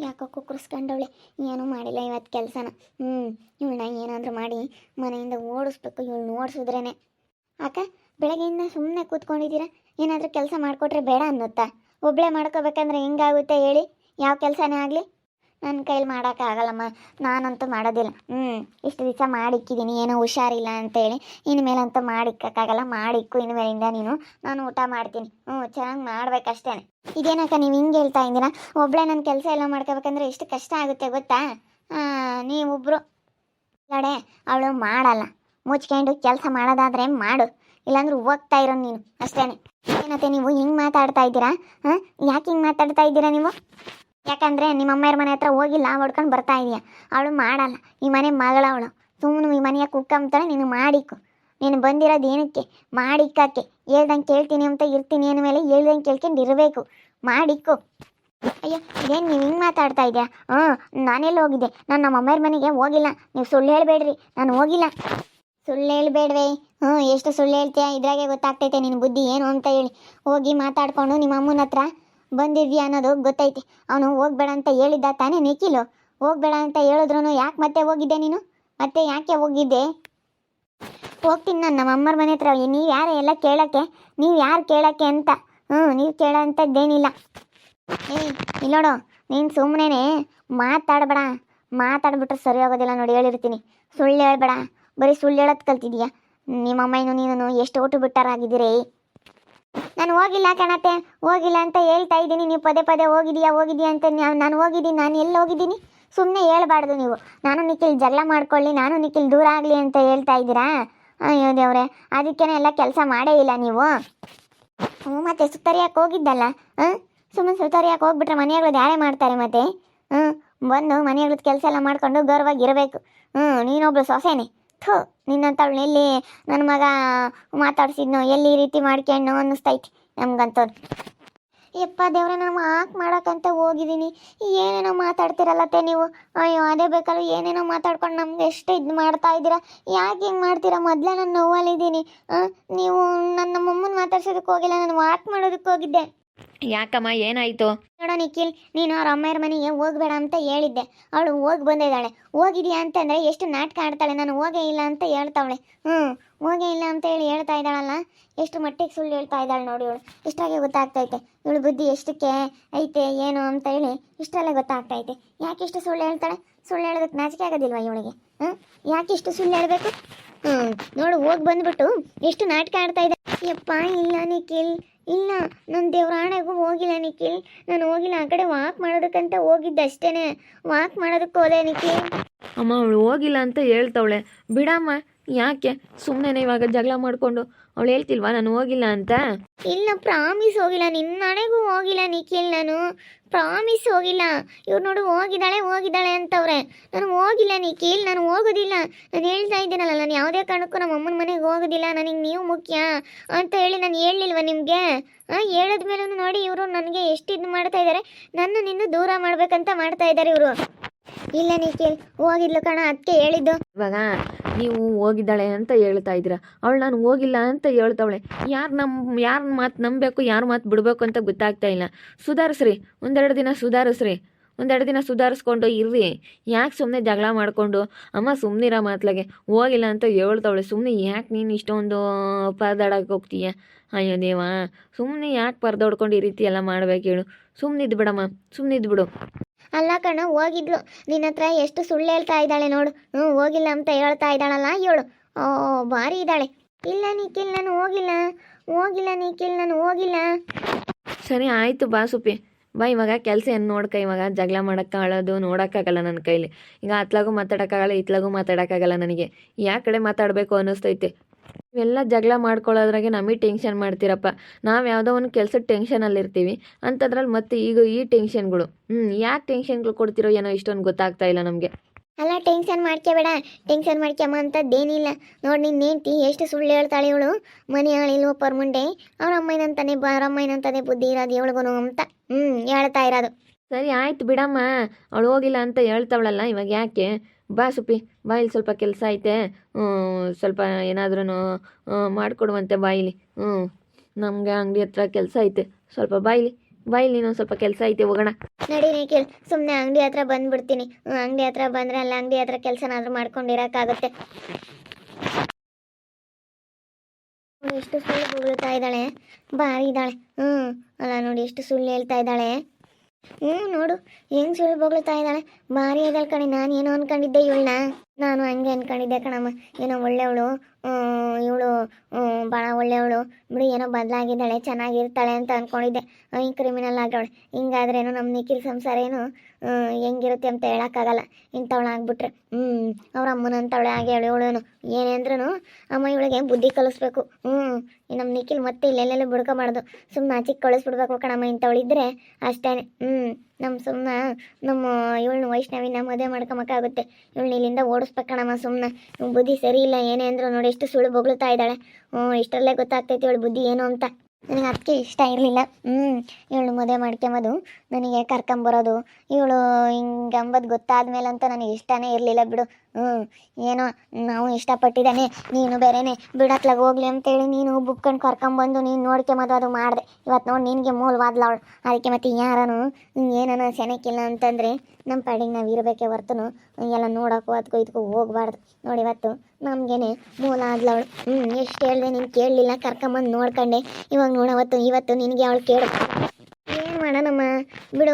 ಯಾಕೋ ಕುಕ್ಕರ್ಸ್ಕೊಂಡವಳೆ, ಏನೂ ಮಾಡಿಲ್ಲ ಇವತ್ತು ಕೆಲಸನ. ಇವಳನ್ನ ಏನಾದರೂ ಮಾಡಿ ಮನೆಯಿಂದ ಓಡಿಸ್ಬೇಕು. ಇವಳು ಓಡಿಸಿದ್ರೇ. ಅಕ್ಕ, ಬೆಳಗ್ಗೆಯಿಂದ ಸುಮ್ಮನೆ ಕೂತ್ಕೊಂಡಿದ್ದೀರಾ? ಏನಾದರೂ ಕೆಲಸ ಮಾಡಿಕೊಟ್ರೆ ಬೇಡ ಅನ್ನುತ್ತಾ? ಒಬ್ಬಳೇ ಮಾಡ್ಕೋಬೇಕಂದ್ರೆ ಹೆಂಗಾಗುತ್ತೆ ಹೇಳಿ? ಯಾವ ಕೆಲಸನೇ ಆಗಲಿ ನನ್ನ ಕೈಲಿ ಮಾಡೋಕ್ಕಾಗಲ್ಲಮ್ಮ, ನಾನಂತೂ ಮಾಡೋದಿಲ್ಲ. ಇಷ್ಟು ದಿವಸ ಮಾಡಿಕ್ಕಿದ್ದೀನಿ, ಏನೋ ಹುಷಾರಿಲ್ಲ ಅಂತೇಳಿ. ಇನ್ಮೇಲಂತೂ ಮಾಡಿಕ್ಕಾಗಲ್ಲ. ಮಾಡಿಕ್ಕು ಇನ್ಮೇಲಿಂದ ನೀನು, ನಾನು ಊಟ ಮಾಡ್ತೀನಿ. ಚೆನ್ನಾಗಿ ಮಾಡ್ಬೇಕಷ್ಟೇ. ಇದೇನಕ್ಕ ನೀವು ಹಿಂಗೆ ಹೇಳ್ತಾ ಇದ್ದೀರಾ? ಒಬ್ಬಳೇ ನನ್ನ ಕೆಲಸ ಎಲ್ಲ ಮಾಡ್ಕೋಬೇಕಂದ್ರೆ ಎಷ್ಟು ಕಷ್ಟ ಆಗುತ್ತೆ ಗೊತ್ತಾ? ನೀವೊಬ್ಬರು ಕಡೆ ಅವಳು ಮಾಡಲ್ಲ. ಮುಚ್ಕೊಂಡು ಕೆಲಸ ಮಾಡೋದಾದರೆ ಮಾಡು, ಇಲ್ಲಾಂದ್ರೆ ಹೋಗ್ತಾ ಇರೋ ನೀನು ಅಷ್ಟೇ. ಏನತ್ತೆ ನೀವು ಹಿಂಗೆ ಮಾತಾಡ್ತಾ ಇದ್ದೀರಾ? ಯಾಕೆ ಹಿಂಗೆ ಮಾತಾಡ್ತಾ ಇದ್ದೀರಾ ನೀವು? ಯಾಕಂದರೆ ನಿಮ್ಮ ಅಮ್ಮಾಯರ ಮನೆ ಹತ್ರ ಹೋಗಿಲ್ಲ, ಹೊಡ್ಕೊಂಡು ಬರ್ತಾ ಇದೀಯ. ಅವಳು ಮಾಡಲ್ಲ, ಈ ಮನೆ ಮಗಳವಳು. ಸುಮ್ಮನೆ ಈ ಮನೆಯ ಕುಕ್ಕಂತಾಳೆ. ನೀನು ಮಾಡಿಕ್ಕು. ನೀನು ಬಂದಿರೋದು ಏನಕ್ಕೆ? ಮಾಡಿಕ್ಕಕ್ಕೆ. ಹೇಳ್ದಂಗೆ ಕೇಳ್ತೀನಿ ಅಂತ ಇರ್ತೀನಿ ಅಂದಮೇಲೆ ಹೇಳ್ದಂಗೆ ಕೇಳ್ಕೊಂಡು ಇರಬೇಕು. ಮಾಡಿಕ್ಕು. ಅಯ್ಯೋ, ಇದೇನು ನೀವು ಹಿಂಗೆ ಮಾತಾಡ್ತಾ ಇದೆಯಾ? ನಾನೆಲ್ಲಿ ಹೋಗಿದ್ದೆ? ನಾನು ನಮ್ಮ ಅಮ್ಮಾಯರ ಮನೆಗೆ ಹೋಗಿಲ್ಲ. ನೀವು ಸುಳ್ಳು ಹೇಳಬೇಡ್ರಿ, ನಾನು ಹೋಗಿಲ್ಲ. ಸುಳ್ಳು ಹೇಳ್ಬೇಡ್ವೇ? ಎಷ್ಟು ಸುಳ್ಳು ಹೇಳ್ತೀಯ? ಇದ್ರಾಗೆ ಗೊತ್ತಾಗ್ತೈತೆ ನಿನ್ನ ಬುದ್ಧಿ ಏನು ಅಂತ ಹೇಳಿ. ಹೋಗಿ ಮಾತಾಡಿಕೊಂಡು ನಿಮ್ಮ ಅಮ್ಮನ ಹತ್ರ ಬಂದಿದ್ಯಾ ಅನ್ನೋದು ಗೊತ್ತೈತಿ. ಅವನು ಹೋಗ್ಬೇಡ ಅಂತ ಹೇಳಿದ್ದ ತಾನೇ ನಿಖಿಲು? ಹೋಗ್ಬೇಡ ಅಂತ ಹೇಳಿದ್ರು ಯಾಕೆ ಮತ್ತೆ ಹೋಗಿದ್ದೆ ನೀನು? ಮತ್ತೆ ಯಾಕೆ ಹೋಗಿದ್ದೆ? ಹೋಗ್ತೀನಿ ನಾನು ನಮ್ಮ ಅಮ್ಮರ ಮನೆ ಹತ್ರ. ನೀವು ಯಾರು ಎಲ್ಲ ಕೇಳೋಕ್ಕೆ? ನೀವು ಯಾರು ಕೇಳೋಕ್ಕೆ ಅಂತ? ನೀವು ಕೇಳೋ ಅಂಥದ್ದೇನಿಲ್ಲ. ಇಲ್ಲೋಡು, ನೀನು ಸುಮ್ಮನೆ ಮಾತಾಡಬೇಡ. ಮಾತಾಡ್ಬಿಟ್ರೆ ಸರಿ ಹೋಗೋದಿಲ್ಲ ನೋಡಿ, ಹೇಳಿರ್ತೀನಿ. ಸುಳ್ಳು ಹೇಳ್ಬೇಡ. ಬರೀ ಸುಳ್ಳು ಹೇಳೋದು ಕಲ್ತಿದ್ಯಾ? ನಿಮ್ಮಮ್ಮನೂ ನೀನು ಎಷ್ಟು ಓಟು ಬಿಟ್ಟಾರಾಗಿದ್ದೀರಿ. ನಾನು ಹೋಗಿಲ್ಲ ಕಣತ್ತೆ, ಹೋಗಿಲ್ಲ ಅಂತ ಹೇಳ್ತಾ ಇದ್ದೀನಿ. ನೀವು ಪದೇ ಪದೇ ಹೋಗಿದೀಯಾ ಅಂತ. ನಾನು ಹೋಗಿದ್ದೀನಿ. ನಾನು ಎಲ್ಲಿ ಹೋಗಿದ್ದೀನಿ? ಸುಮ್ಮನೆ ಹೇಳ್ಬಾರ್ದು ನೀವು. ನಾನು ನಿಖಿಲ್ ಜಗಳ ಮಾಡ್ಕೊಳ್ಳಿ, ನಾನು ನಿಖಿಲ್ ದೂರ ಆಗಲಿ ಅಂತ ಹೇಳ್ತಾ ಇದ್ದೀರಾ? ಅಯ್ಯೋ ದೇವ್ರೆ, ಅದಕ್ಕೇನೆ ಎಲ್ಲ ಕೆಲಸ ಮಾಡೇ ಇಲ್ಲ ನೀವು. ಮತ್ತೆ ಸುತ್ತರಿಯಾಕೆ ಹೋಗಿದ್ದಲ್ಲ? ಸುಮ್ಮನೆ ಸುತ್ತರಿಯಾಕೆ ಹೋಗ್ಬಿಟ್ರೆ ಮನೆಗಳದ್ದು ಯಾರೇ ಮಾಡ್ತಾರೆ ಮತ್ತೆ? ಬಂದು ಮನೆಗಳದ್ದು ಕೆಲಸ ಎಲ್ಲ ಮಾಡ್ಕೊಂಡು ಗೌರವಾಗಿರಬೇಕು. ನೀನೊಬ್ಳು ಸೊಸೆನೆ. ನಿನ್ನಂತವಳು ಎಲ್ಲಿ ನನ್ನ ಮಗ ಮಾತಾಡ್ಸಿದ್ನೋ, ಎಲ್ಲಿ ಈ ರೀತಿ ಮಾಡ್ಕೊಂಡು ಅನ್ನಿಸ್ತೈತಿ ನಮ್ಗಂತವ್ರು. ಯಪ್ಪ ದೇವ್ರೆ, ನಾನು ವಾಕ್ ಮಾಡೋಕ್ಕಂತ ಹೋಗಿದ್ದೀನಿ. ಏನೇನೋ ಮಾತಾಡ್ತಿರಲ್ಲತ್ತೆ ನೀವು. ಅಯ್ಯೋ, ಅದೇ ಬೇಕಲ್ಲ, ಏನೇನೋ ಮಾತಾಡ್ಕೊಂಡು ನಮ್ಗೆ ಎಷ್ಟು ಇದು ಮಾಡ್ತಾ ಇದ್ದೀರಾ? ಯಾಕೆ ಹಿಂಗೆ ಮಾಡ್ತೀರಾ? ಮೊದಲೇ ನಾನು ನೋವಲ್ಲಿದ್ದೀನಿ. ನೀವು ನನ್ನ ನಮ್ಮಮ್ಮನ ಮಾತಾಡ್ಸೋದಕ್ಕೆ ಹೋಗಿಲ್ಲ, ನಾನು ವಾಕ್ ಮಾಡೋದಕ್ಕೆ ಹೋಗಿದ್ದೆ. ಯಾಕಮ್ಮ, ಏನಾಯಿತು? ನೋಡೋ ನಿಖಿಲ್, ನೀನು ಅವ್ರ ಅಮ್ಮಾಯರ ಮನೆಗೆ ಹೋಗ್ಬೇಡ ಅಂತ ಹೇಳಿದ್ದೆ. ಅವಳು ಹೋಗಿ ಬಂದಿದ್ದಾಳೆ. ಹೋಗಿದೀಯಾ ಅಂತಂದರೆ ಎಷ್ಟು ನಾಟಕ ಆಡ್ತಾಳೆ. ನಾನು ಹೋಗೇ ಇಲ್ಲ ಅಂತ ಹೇಳ್ತಾವಳೆ. ಹೋಗೇ ಇಲ್ಲ ಅಂತ ಹೇಳಿ ಹೇಳ್ತಾ ಇದ್ದಾಳಲ್ಲ, ಎಷ್ಟು ಮಟ್ಟಿಗೆ ಸುಳ್ಳು ಹೇಳ್ತಾ ಇದ್ದಾಳೆ ನೋಡಿ ಇವಳು. ಇಷ್ಟಾಗೆ ಗೊತ್ತಾಗ್ತೈತೆ ಇವಳು ಬುದ್ಧಿ ಎಷ್ಟಕ್ಕೆ ಐತೆ ಏನು ಅಂತ ಹೇಳಿ ಇಷ್ಟರಲ್ಲೇ ಗೊತ್ತಾಗ್ತೈತೆ. ಯಾಕೆ ಇಷ್ಟು ಸುಳ್ಳು ಹೇಳ್ತಾಳೆ? ಸುಳ್ಳು ಹೇಳೋದಕ್ಕೆ ನಾಚಿಕೆ ಆಗೋದಿಲ್ವಾ ಇವಳಿಗೆ? ಯಾಕೆ ಇಷ್ಟು ಸುಳ್ಳು ಹೇಳಬೇಕು? ನೋಡು, ಹೋಗಿ ಬಂದ್ಬಿಟ್ಟು ಎಷ್ಟು ನಾಟಕ ಆಡ್ತಾ ಇದ್ದೆ. ಯಪ್ಪ, ಇಲ್ಲ ನಿಖಿಲ್, ಇಲ್ಲ, ನನ್ನ ದೇವ್ರಾಣೆಗೂ ಹೋಗಿಲ್ಲ ನಿಖಿಲ್. ನಾನು ಹೋಗಿಲ್ಲ. ಆ ಕಡೆ ವಾಕ್ ಮಾಡೋದಕ್ಕಂತ ಹೋಗಿದ್ದೆ ಅಷ್ಟೇ. ವಾಕ್ ಮಾಡೋದಕ್ಕೆ ಹೋದೆ ನಿಖಿಲ್. ಅಮ್ಮ, ಅವಳು ಹೋಗಿಲ್ಲ ಅಂತ ಹೇಳ್ತವಳೆ. ಬಿಡಮ್ಮ, ಯಾಕೆ ಸುಮ್ಮನೆ ಇವಾಗ ಜಗಳ ಮಾಡಿಕೊಂಡು? ಅವಳು ಹೇಳ್ತಿಲ್ವಾ ನಾನು ಹೋಗಿಲ್ಲ ಅಂತ? ಇಲ್ಲ, ಪ್ರಾಮಿಸ್ ಹೋಗಿಲ್ಲ. ನಿನ್ನಣೆಗೂ ಹೋಗಿಲ್ಲ ನಿಖಿಲ್, ನಾನು ಪ್ರಾಮಿಸ್ ಹೋಗಿಲ್ಲ. ಇವ್ರು ನೋಡು ಹೋಗಿದ್ದಾಳೆ ಅಂತವ್ರೆ. ನಾನು ಹೋಗಿಲ್ಲ ನಿಖಿಲ್, ನಾನು ಹೋಗೋದಿಲ್ಲ. ನಾನು ಹೇಳ್ತಾ ಇದ್ದೀನಲ್ಲ, ನಾನು ಯಾವುದೇ ಕಾರಣಕ್ಕೂ ನಮ್ಮ ಅಮ್ಮನ ಮನೆಗೆ ಹೋಗೋದಿಲ್ಲ. ನನಗೆ ನೀವು ಮುಖ್ಯ ಅಂತ ಹೇಳಿ ನಾನು ಹೇಳಿಲ್ವ ನಿಮಗೆ? ಹೇಳಿದ್ಮೇಲೂ ನೋಡಿ ಇವರು ನನಗೆ ಎಷ್ಟು ಇದು ಮಾಡ್ತಾ ಇದ್ದಾರೆ. ನಿನ್ನ ದೂರ ಮಾಡ್ಬೇಕಂತ ಮಾಡ್ತಾ ಇದ್ದಾರೆ ಇವರು. ಇಲ್ಲ ನಿಖಿಲ್, ಹೋಗಿದ್ಲು ಕಣ, ಅದಕ್ಕೆ ಹೇಳಿದ್ದು. ಇವಾಗ ನೀವು ಹೋಗಿದ್ದಾಳೆ ಅಂತ ಹೇಳ್ತಾ ಇದ್ದೀರಾ, ಅವಳು ನಾನು ಹೋಗಿಲ್ಲ ಅಂತ ಹೇಳ್ತಾವಳೆ. ಯಾರ ಮಾತು ನಂಬಬೇಕು, ಯಾರ ಮಾತು ಬಿಡಬೇಕು ಅಂತ ಗೊತ್ತಾಗ್ತಾ ಇಲ್ಲ. ಸುಧಾರಿಸ್ರಿ, ಒಂದೆರಡು ದಿನ ಸುಧಾರಿಸ್ಕೊಂಡು ಇರ್ರಿ. ಯಾಕೆ ಸುಮ್ಮನೆ ಜಗಳ ಮಾಡಿಕೊಂಡು? ಅಮ್ಮ ಸುಮ್ಮನಿರ ಮಾತ್ಲಾಗೆ. ಹೋಗಿಲ್ಲ ಅಂತ ಹೇಳ್ತಾವಳೆ. ಸುಮ್ಮನೆ ಯಾಕೆ ನೀನು ಇಷ್ಟೊಂದು ಪರದಾಡಕ್ಕೆ ಹೋಗ್ತೀಯ? ಅಯ್ಯೋ ದೇವ, ಸುಮ್ಮನೆ ಯಾಕೆ ಪರದೋಡ್ಕೊಂಡು ಈ ರೀತಿ ಎಲ್ಲ ಮಾಡ್ಬೇಕು ಹೇಳು? ಸುಮ್ಮನಿದ್ದು ಬಿಡಮ್ಮ, ಸುಮ್ಮನಿದ್ದು ಬಿಡು. ಅಲ್ಲ ಕಣ, ಹೋಗಿದ್ಲು. ನಿನ್ನ ಹತ್ರ ಎಷ್ಟು ಸುಳ್ಳು ಹೇಳ್ತಾ ಇದ್ದಾಳೆ ನೋಡು. ಹೋಗಿಲ್ಲ ಅಂತ ಹೇಳ್ತಾ ಇದ್ದಾಳಲ್ಲ ಇವಳು. ಭಾರಿ ಇದ್ದಾಳೆ. ಇಲ್ಲ ನಿಖಿಲ್, ನಾನು ಹೋಗಿಲ್ಲ ನಿಖಿಲ್, ನಾನು ಹೋಗಿಲ್ಲ. ಸರಿ ಆಯಿತು, ಬಾ ಸುಪ್ಪಿ, ಬಾ. ಇವಾಗ ಕೆಲಸ ಏನು ನೋಡ್ಕ. ಇವಾಗ ಜಗಳ ಮಾಡೋಕ್ಕಾಗೋದು ನೋಡೋಕ್ಕಾಗಲ್ಲ ನನ್ನ ಕೈಲಿ. ಈಗ ಅತ್ಲಾಗೂ ಮಾತಾಡೋಕ್ಕಾಗಲ್ಲ, ಇತ್ಲಾಗೂ ಮಾತಾಡೋಕ್ಕಾಗಲ್ಲ. ನನಗೆ ಯಾವ ಕಡೆ ಮಾತಾಡಬೇಕು ಅನ್ನಿಸ್ತೈತೆ. ಇವೆಲ್ಲ ಜಗಳ ಮಾಡ್ಕೊಳ್ಳೋದ್ರಾಗೆ ನಮಗೆ ಟೆನ್ಷನ್ ಮಾಡ್ತೀರಪ್ಪ. ನಾವು ಯಾವುದೋ ಒಂದು ಕೆಲಸದ ಟೆನ್ಷನಲ್ಲಿರ್ತೀವಿ ಅಂಥದ್ರಲ್ಲಿ ಮತ್ತೆ ಈಗ ಈ ಟೆನ್ಷನ್ಗಳು. ಯಾಕೆ ಟೆನ್ಷನ್ಗಳು ಕೊಡ್ತಿರೋ ಏನೋ ಇಷ್ಟೊಂದು ಗೊತ್ತಾಗ್ತಾ ಇಲ್ಲ ನಮಗೆ. ಅಲ್ಲ, ಟೆನ್ಷನ್ ಮಾಡ್ಕೋಬೇಡ. ಟೆನ್ಷನ್ ಮಾಡ್ಕೊಂಬ ಅಂಥದ್ದೇನಿಲ್ಲ. ನೋಡಿ, ನಿನ್ನ ಹೆಂಡ್ತಿ ಎಷ್ಟು ಸುಳ್ಳು ಹೇಳ್ತಾಳೆ ಇವಳು. ಮನೆ ಆಳಿಲ್ವ ಪರ್ಮುಂಡೆ? ಅವ್ರ ಅಮ್ಮಯ್ಯನಂತಾನೆ ಬುದ್ಧಿ ಇರೋದು ಇವಳಿಗೂ ಅಂತ ಹೇಳ್ತಾ ಇರೋದು. ಸರಿ ಆಯ್ತು ಬಿಡಮ್ಮ, ಅವಳು ಹೋಗಿಲ್ಲ ಅಂತ ಹೇಳ್ತಾವಳಲ್ಲ, ಇವಾಗ ಯಾಕೆ? ಬಾ ಸುಪ್ಪಿ, ಬಾ, ಇಲ್ಲಿ ಸ್ವಲ್ಪ ಕೆಲಸ ಐತೆ. ಸ್ವಲ್ಪ ಏನಾದ್ರೂ ಮಾಡಿಕೊಡುವಂತೆ ಬಾಯಿಲಿ. ನಮಗೆ ಅಂಗಡಿ ಹತ್ರ ಕೆಲಸ ಐತೆ, ಸ್ವಲ್ಪ ಬಾಯಿಲಿ ಬಾಯಲ್ಲಿ ಇನ್ನೊಂದು ಸ್ವಲ್ಪ ಕೆಲಸ ಐತೆ ಹೋಗೋಣ. ನಡಿ ನಿಖಿಲ್, ಸುಮ್ಮನೆ ಅಂಗಡಿ ಹತ್ರ ಬಂದ್ಬಿಡ್ತೀನಿ. ಅಂಗಡಿ ಹತ್ರ ಬಂದರೆ ಅಲ್ಲ ಅಂಗಡಿ ಹತ್ರ ಕೆಲಸನಾದ್ರೂ ಮಾಡ್ಕೊಂಡಿರೋಕ್ಕಾಗುತ್ತೆ. ಎಷ್ಟು ಸುಳ್ಳು ಬೊಗಳ್ತಾ ಇದ್ದಾಳೆ, ಭಾರಿ ಇದ್ದಾಳೆ. ಅಲ್ಲ ನೋಡಿ ಎಷ್ಟು ಸುಳ್ಳು ಹೇಳ್ತಾ ಇದ್ದಾಳೆ. ನೋಡು ಹೆಂಗ್ ಸುಳ್ಳು ಬೊಗಳ್ತಾ ಇದ್ದಾಳೆ, ಭಾರಿ ಇದ್ದಾಳೆ ಕಣೆ. ನಾನು ಏನೋ ಅನ್ಕೊಂಡಿದ್ದೆ ಇವಳನ್ನ, ನಾನು ಹಂಗೆ ಅನ್ಕೊಂಡಿದ್ದೆ ಕಣಮ್ಮ. ಏನೋ ಒಳ್ಳೆಯವಳು, ಇವಳು ಭಾಳ ಒಳ್ಳೆಯವಳು ಬಿಡು, ಏನೋ ಬದಲಾಗಿದ್ದಾಳೆ, ಚೆನ್ನಾಗಿರ್ತಾಳೆ ಅಂತ ಅಂದ್ಕೊಂಡಿದ್ದೆ. ಹಿಂಗೆ ಕ್ರಿಮಿನಲ್ ಆಗವಳೆ. ಹಿಂಗಾದ್ರೇನು ನಮ್ಮ ನಿಖಿಲ್ ಸಂಸಾರ ಏನು ಹೆಂಗಿರುತ್ತೆ ಅಂತ ಹೇಳೋಕ್ಕಾಗಲ್ಲ. ಇಂಥವಳು ಆಗ್ಬಿಟ್ರೆ ಅವ್ರ ಅಮ್ಮನಂತವಳೆ ಹಾಗೆ ಇವಳೇನು ಏನೇ ಅಂದ್ರೂ ಅಮ್ಮ ಇವಳಿಗೆ ಬುದ್ಧಿ ಕಲಿಸ್ಬೇಕು. ನಮ್ಮ ನಿಖಿಲ್ ಮತ್ತೆ ಇಲ್ಲೆಲ್ಲೆಲ್ಲ ಬಿಡ್ಕೊಬಾರ್ದು, ಸುಮ್ಮನೆ ಆಚಿಗೆ ಕಳಿಸ್ಬಿಡ್ಬೇಕು ಕಣಮ್ಮ. ಇಂಥವಳಿದ್ರೆ ಅಷ್ಟೇ. ನಮ್ಮ ಇವಳನ್ನ ವೈಷ್ಣವಿನ ಮದುವೆ ಮಾಡ್ಕೊಮಕ್ಕಾಗುತ್ತೆ. ಇವಳನ್ನ ಇಲ್ಲಿಂದ ಓಡಿಸ್ಬೇಕು ಕಣಮ್ಮ. ಸುಮ್ಮನೆ ಬುದ್ಧಿ ಸರಿ ಇಲ್ಲ. ಏನೇ ಅಂದ್ರು ನೋಡಿ ಎಷ್ಟು ಸುಳ್ಳು ಬೊಗಳ್ತಾ ಇದ್ದಾಳೆ. ಇಷ್ಟರಲ್ಲೇ ಗೊತ್ತಾಗ್ತೈತಿ ಇವಳು ಬುದ್ಧಿ ಏನು ಅಂತ. ನನಗೆ ಅದಕ್ಕೆ ಇಷ್ಟ ಇರಲಿಲ್ಲ. ಇವಳು ಮದುವೆ ಮಾಡ್ಕೊಂಬೋದು, ನನಗೆ ಕರ್ಕೊಂಬರೋದು, ಇವಳು ಹಿಂಗೆ ಅಂಬದು ಗೊತ್ತಾದ ಮೇಲಂತೂ ನನಗೆ ಇಷ್ಟನೇ ಇರಲಿಲ್ಲ ಬಿಡು. ಏನೋ ನಾವು ಇಷ್ಟಪಟ್ಟಿದ್ದಾನೆ, ನೀನು ಬೇರೆನೆ ಬಿಡತ್ಲಾಗ ಹೋಗ್ಲಿ ಅಂತೇಳಿ ನೀನು ಬುಕ್ಕೊಂಡು ಕರ್ಕೊಂಬಂದು ನೀನು ನೋಡ್ಕೊಂಬೋದು ಅದು ಮಾಡಿದೆ. ಇವತ್ತು ನೋಡಿ ನಿನಗೆ ಮೂಲವಾದ್ಲ ಅವಳು. ಅದಕ್ಕೆ ಮತ್ತೆ ಯಾರನು ಏನೋ ಸೆನಕ್ಕಿಲ್ಲ ಅಂತಂದರೆ ನಮ್ಮ ಪಾಡಿಗೆ ನಾವು ಇರಬೇಕೆ ಹೊರ್ತನು ಎಲ್ಲ ನೋಡೋಕ್ಕೂ ಅದಕ್ಕೂ ಇದಕ್ಕೂ ಹೋಗ್ಬಾರ್ದು. ನೋಡಿ ಇವತ್ತು ನಮಗೇನೆ ಮೂಲ ಆದ್ಲವಳು. ಎಷ್ಟು ಹೇಳಿದೆ ನೀನು ಕೇಳಲಿಲ್ಲ, ಕರ್ಕೊಂಬಂದು ನೋಡ್ಕೊಂಡೆ. ಇವಾಗ ಇವತ್ತು ನಿನಗೆ ಅವಳು ಕೇಳು. ಏನು ಮಾಡೋಣಮ್ಮ ಬಿಡು,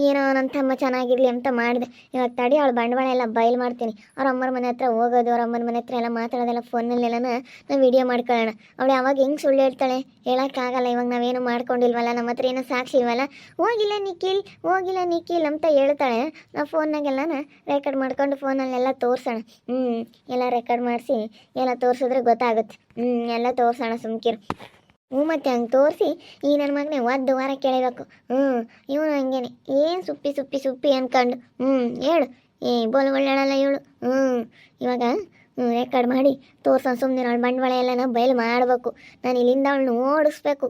ಏನೋ ನನ್ನ ತಮ್ಮ ಚೆನ್ನಾಗಿರಲಿ ಅಂತ ಮಾಡಿದೆ. ಇವಾಗ ತಡಿ ಅವಳು ಬಂಡವಾಳ ಎಲ್ಲ ಬಯಲು ಮಾಡ್ತೀನಿ. ಅವ್ರ ಅಮ್ಮರ ಮನೆ ಹತ್ರ ಹೋಗೋದು, ಅವ್ರ ಅಮ್ಮನ ಮನೆ ಹತ್ರ ಎಲ್ಲ ಮಾತಾಡೋದೆಲ್ಲ ಫೋನಲ್ಲೆಲ್ಲ ನಾವು ವಿಡಿಯೋ ಮಾಡ್ಕೊಳ್ಳೋಣ. ಅವಳು ಯಾವಾಗ ಹೆಂಗೆ ಸುಳ್ಳು ಹೇಳ್ತಾಳೆ ಹೇಳೋಕ್ಕಾಗಲ್ಲ. ಇವಾಗ ನಾವೇನು ಮಾಡ್ಕೊಂಡಿಲ್ವಲ್ಲ, ನಮ್ಮ ಹತ್ರ ಏನೋ ಸಾಕ್ಷಿ ಇಲ್ವಲ್ಲ. ಹೋಗಿಲ್ಲ ನಿಖಿಲ್ ಅಂತ ಹೇಳ್ತಾಳೆ. ನಾವು ಫೋನ್ನಾಗೆಲ್ಲ ರೆಕಾರ್ಡ್ ಮಾಡ್ಕೊಂಡು ಫೋನಲ್ಲೆಲ್ಲ ತೋರಿಸೋಣ. ಎಲ್ಲ ರೆಕಾರ್ಡ್ ಮಾಡಿಸಿ ಎಲ್ಲ ತೋರಿಸಿದ್ರೆ ಗೊತ್ತಾಗುತ್ತೆ. ಎಲ್ಲ ತೋರಿಸೋಣ, ಸುಮ್ಕಿರು. ಮತ್ತೆ ಹಂಗೆ ತೋರಿಸಿ ಈ ನನ್ನ ಮಗನೇ ಒಂದು ವಾರ ಕೇಳಬೇಕು. ಇವನು ಹಂಗೇನೆ ಏನು ಸುಪ್ಪಿ ಅಂದ್ಕೊಂಡು ಹೇಳು ಬೋಲ್ ಒಳ್ಳೆಯಲ್ಲ ಇವಳು. ಇವಾಗ ರೆಕಾರ್ಡ್ ಮಾಡಿ ತೋರ್ಸೋ ಸುಮ್ಮನೆ ಅವಳು ಬಂಡವಾಳ ಎಲ್ಲ ಬಯಲು ಮಾಡಬೇಕು. ನಾನು ಇಲ್ಲಿಂದ ಅವಳನ್ನ ಓಡಿಸ್ಬೇಕು.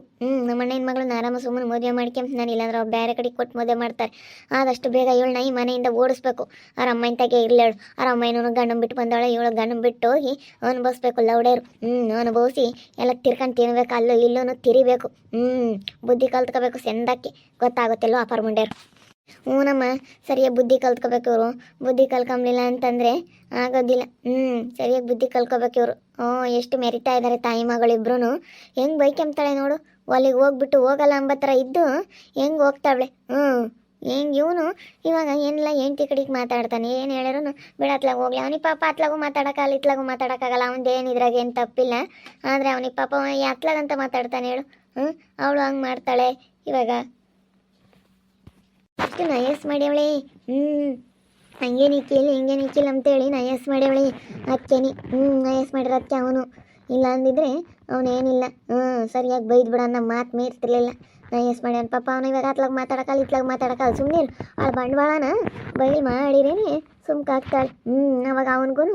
ನಮ್ಮ ಅಣ್ಣನ ಮಗಳನ್ನ ಆರಾಮ ಸುಮ್ಮನೆ ಮದುವೆ ಮಾಡ್ಕೊಂತ ನಾನು, ಇಲ್ಲಾಂದ್ರೆ ಅವ್ರು ಬೇರೆ ಕಡೆಗೆ ಕೊಟ್ಟು ಮದುವೆ ಮಾಡ್ತಾರೆ. ಆದಷ್ಟು ಬೇಗ ಇವಳನ್ನ ಈ ಮನೆಯಿಂದ ಓಡಿಸ್ಬೇಕು. ಅವ್ರ ಅಮ್ಮನ ತಾಗೆ ಇರಲೇಳು. ಅವ್ರ ಅಮ್ಮನೂ ಗಂಡನ ಬಿಟ್ಟು ಬಂದವಳೆ, ಇವಳು ಗಂಡನ ಬಿಟ್ಟು ಹೋಗಿ ಅನುಭವಿಸ್ಬೇಕು. ಲೌಡೇರು ಅನುಭವಿಸಿ ಎಲ್ಲ ತಿರ್ಕೊಂಡು ತಿನ್ಬೇಕು, ಅಲ್ಲೂ ಇಲ್ಲೂ ತಿರಿಬೇಕು. ಬುದ್ಧಿ ಕಲ್ತ್ಕೋಬೇಕು, ಸೆಂದಕ್ಕೆ ಗೊತ್ತಾಗುತ್ತಲ್ಲೋ ಅಪಾರ ಮುಂಡ್ಯಾರು. ನಮ್ಮ ಸರಿಯಾಗಿ ಬುದ್ಧಿ ಕಲ್ತ್ಕೋಬೇಕು ಇವರು. ಬುದ್ಧಿ ಕಲ್ಕೊಂಬ್ಲಿಲ್ಲ ಅಂತಂದರೆ ಆಗೋದಿಲ್ಲ. ಸರಿಯಾಗಿ ಬುದ್ಧಿ ಕಲ್ತ್ಕೋಬೇಕು ಇವರು. ಎಷ್ಟು ಮೆರಿತಾ ಇದ್ದಾರೆ ತಾಯಿ ಮಗಳಿಬ್ರು. ಹೆಂಗೆ ಬೈಕೆಂಬ್ತಾಳೆ ನೋಡು, ಅಲ್ಲಿಗೆ ಹೋಗ್ಬಿಟ್ಟು ಹೋಗಲ್ಲ ಅಂಬ ಥರ ಇದ್ದು ಹೆಂಗೆ ಹೋಗ್ತಾವಳೆ. ಹೆಂಗೆ ಇವನು ಇವಾಗ ಏನಿಲ್ಲ ಹೆಂಡ್ತಿ ಕಡೆಗೆ ಮಾತಾಡ್ತಾನೆ. ಏನು ಹೇಳಿದ್ರು ಬಿಡತ್ಲಾಗ ಹೋಗ್ಲಿ. ಅವನಿಗೆ ಪಾಪ ಅತ್ಲಾಗೂ ಮಾತಾಡೋಕ್ಕಾಗಲ್ಲ, ಇತ್ಲಾಗೂ ಮಾತಾಡೋಕ್ಕಾಗಲ್ಲ. ಅವನದೇನು ಇದ್ರಾಗ ಏನು ತಪ್ಪಿಲ್ಲ. ಆದರೆ ಅವನಿಗೆ ಪಾಪ ಅತ್ಲಾಗಂತ ಮಾತಾಡ್ತಾನೆ ಹೇಳು. ಅವಳು ಹಂಗೆ ಮಾಡ್ತಾಳೆ. ಇವಾಗ ಅಷ್ಟು ನಯಸ್ ಮಾಡ್ಯವಳೆ. ಹಂಗೆ ನಿಖಿಲ್ ಅಂತೇಳಿ ನಯಸ್ ಮಾಡ್ಯವಳೆ ಅದಕ್ಕೇನಿ. ನಯಸ್ ಮಾಡಿರೋ ಅದಕ್ಕೆ ಅವನು. ಇಲ್ಲ ಅಂದಿದ್ರೆ ಅವನೇನಿಲ್ಲ ಸರಿಯಾಗಿ ಬೈದು ಬಿಡ, ನಮ್ಮ ಮಾತು ಮೀರ್ತಿರ್ಲಿಲ್ಲ. ನಯಸ್ ಮಾಡ್ಯಾನ ಪಾಪ ಅವನು. ಇವಾಗ ಅತ್ಲಾಗ ಮಾತಾಡೋಕ್ಕಲ್ಲ, ಇತ್ಲಾಗ ಮಾತಾಡೋಕ್ಕಲ್ಲ. ಸುಮ್ಮನೆ ಅವಳು ಬಂಡವಾಳನ ಬೈಲ್ ಮಾಡಿರೇನೆ ಸುಮ್ಕಾಗ್ತಾಳೆ. ಅವಾಗ ಅವನಿಗೂ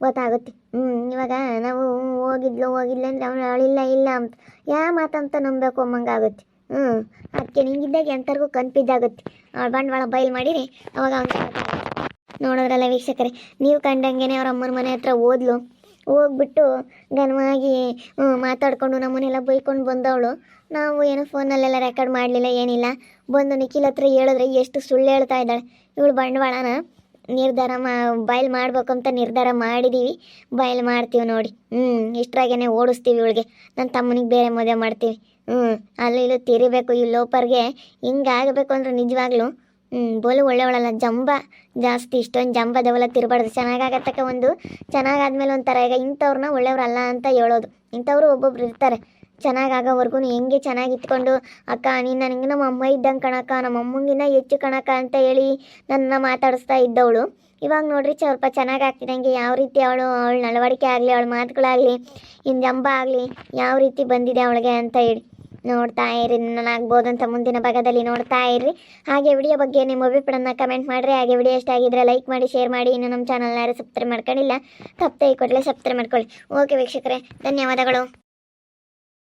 ಗೊತ್ತಾಗುತ್ತೆ. ಇವಾಗ ನಾವು ಹೋಗಿದ್ಲು ಅಂದರೆ ಅವನು ಅಳಿಲ್ಲ ಅಂತ ಯಾ ಮಾತಂತ ನಂಬಬೇಕು ಅಂಬಂಗಾಗುತ್ತೆ. ಅದಕ್ಕೆ ನಿಂಗಿದ್ದಾಗ ಎಂಥರಿಗೂ ಕನ್ಫ್ಯೂಸ್ ಆಗುತ್ತೆ. ಅವಳು ಬಂಡವಾಳ ಬಯಲು ಮಾಡಿರಿ ಅವಾಗ ಅವ್ನು ನೋಡೋದ್ರಲ್ಲ ವೀಕ್ಷಕರೇ. ನೀವು ಕಂಡಂಗೆ ಅವ್ರ ಅಮ್ಮನ ಮನೆ ಹತ್ರ ಹೋಗ್ಬಿಟ್ಟು ಘನವಾಗಿ ಮಾತಾಡ್ಕೊಂಡು ನಮ್ಮನ್ನೆಲ್ಲ ಬೈಕೊಂಡು ಬಂದವಳು. ನಾವು ಏನು ಫೋನಲ್ಲೆಲ್ಲ ರೆಕಾರ್ಡ್ ಮಾಡಲಿಲ್ಲ, ಏನಿಲ್ಲ. ಬಂದು ನಿಖಿಲ್ ಹತ್ರ ಹೇಳಿದ್ರೆ ಎಷ್ಟು ಸುಳ್ಳು ಹೇಳ್ತಾ ಇದ್ದಾಳೆ. ಇವಳು ಬಂಡವಾಳನ ಬಯಲು ಮಾಡ್ಬೇಕು ಅಂತ ನಿರ್ಧಾರ ಮಾಡಿದ್ದೀವಿ. ಬಯಲು ಮಾಡ್ತೀವಿ ನೋಡಿ. ಇಷ್ಟರಾಗೇ ಓಡಿಸ್ತೀವಿ ಇವಳಿಗೆ. ನನ್ನ ತಮ್ಮನಿಗೆ ಬೇರೆ ಮದುವೆ ಮಾಡ್ತೀವಿ. ಅಲ್ಲೂ ಇಲ್ಲೂ ತಿರಿಬೇಕು. ಈ ಲೋಪರ್ಗೆ ಹಿಂಗಾಗಬೇಕು ಅಂದ್ರೆ ನಿಜವಾಗ್ಲೂ ಬೋಲು ಒಳ್ಳೆಯವಳಲ್ಲ, ಜಂಬ ಜಾಸ್ತಿ. ಇಷ್ಟೊಂದು ಜಂಬದವಲ್ಲ ತಿರ್ಬಾರ್ದು. ಚೆನ್ನಾಗಾಗತ್ತಕ್ಕ ಒಂದು ಚೆನ್ನಾಗಾದ್ಮೇಲೆ ಒಂಥರ ಈಗ ಇಂಥವ್ರನ್ನ ಒಳ್ಳೆಯವ್ರಲ್ಲ ಅಂತ ಹೇಳೋದು. ಇಂಥವ್ರು ಒಬ್ಬೊಬ್ರು ಇರ್ತಾರೆ. ಚೆನ್ನಾಗಾಗೋವರೆಗೂ ಹೆಂಗೆ ಚೆನ್ನಾಗಿ ಇಟ್ಕೊಂಡು ಅಕ್ಕ ನೀನು ನನಗೆ ನಮ್ಮ ಅಮ್ಮ ಇದ್ದಂಗೆ ಕಣಕ್ಕ, ನಮ್ಮ ಅಮ್ಮಂಗಿನ್ನ ಹೆಚ್ಚು ಕಣಕ್ಕ ಅಂತ ಹೇಳಿ ನನ್ನ ಮಾತಾಡಿಸ್ತಾ ಇದ್ದವಳು. ಇವಾಗ ನೋಡ್ರಿ ಸ್ವಲ್ಪ ಚೆನ್ನಾಗಿ ಆಗ್ತಿದ್ದಂಗೆ ಯಾವ ರೀತಿ ಅವಳ ನಡವಳಿಕೆ ಆಗಲಿ, ಅವಳ ಮಾತುಗಳಾಗಲಿ, ಇನ್ನು ಜಂಬ ಆಗಲಿ ಯಾವ ರೀತಿ ಬಂದಿದೆ ಅವಳಿಗೆ ಅಂತ ಹೇಳಿ ನೋಡ್ತಾ ಇರಿ. ನಾನಾಗ್ಬೋದು ಅಂತ ಮುಂದಿನ ಭಾಗದಲ್ಲಿ ನೋಡ್ತಾ ಇರ್ರಿ. ಹಾಗೆ ವಿಡಿಯೋ ಬಗ್ಗೆ ನಿಮ್ಮ ಅಭಿಪ್ರಾಯನ ಕಮೆಂಟ್ ಮಾಡಿರಿ. ಹಾಗೆ ವಿಡಿಯೋ ಇಷ್ಟ ಆಗಿದ್ರೆ ಲೈಕ್ ಮಾಡಿ, ಶೇರ್ ಮಾಡಿ. ಇನ್ನು ನಮ್ಮ ಚಾನಲ್ನ ಯಾರು ಸಬ್ಸ್ಕ್ರೈಬ್ ಮಾಡ್ಕೊಂಡಿಲ್ಲ ತಪ್ಪದೆ ಈ ಕೂಡಲೇ ಸಬ್ಸ್ಕ್ರೈಬ್ ಮಾಡ್ಕೊಳ್ಳಿ. ಓಕೆ ವೀಕ್ಷಕರೇ, ಧನ್ಯವಾದಗಳು.